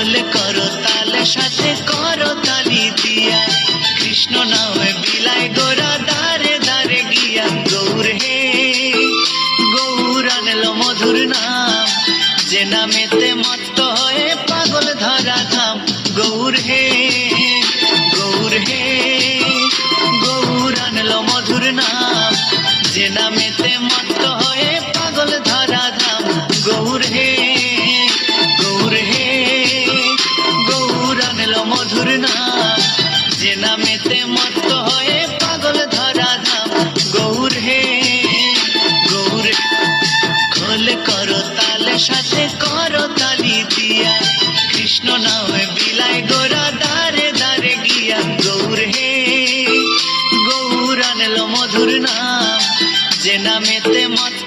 খোল করো তালে সাথে করো তালি দিয়া, কৃষ্ণ নামে বিলায় গোরা দারে দারে গিয়া। গৌর হে গৌর আনলো মধুর নাম, যে নামেতে মত্ত হয়ে পাগল ধরা ধাম। গৌর হে গৌর হে গৌর আনলো মধুর নাম, যে নামেতে মত্ত হয়ে পাগল ধরা ধাম। গৌর হে গৌর হে গৌর আনলো মধুর নাম, যে নামেতে মত্ত হয়ে পাগল ধরা ধাম। গৌর হে গৌর খোল করো তালে সাথে করো তালি দিয়া, কৃষ্ণ নামে বিলায় গোরা দারে দারে গিয়া। গৌর হে গৌর আনলো মধুর নাম, যে নামেতে মত্ত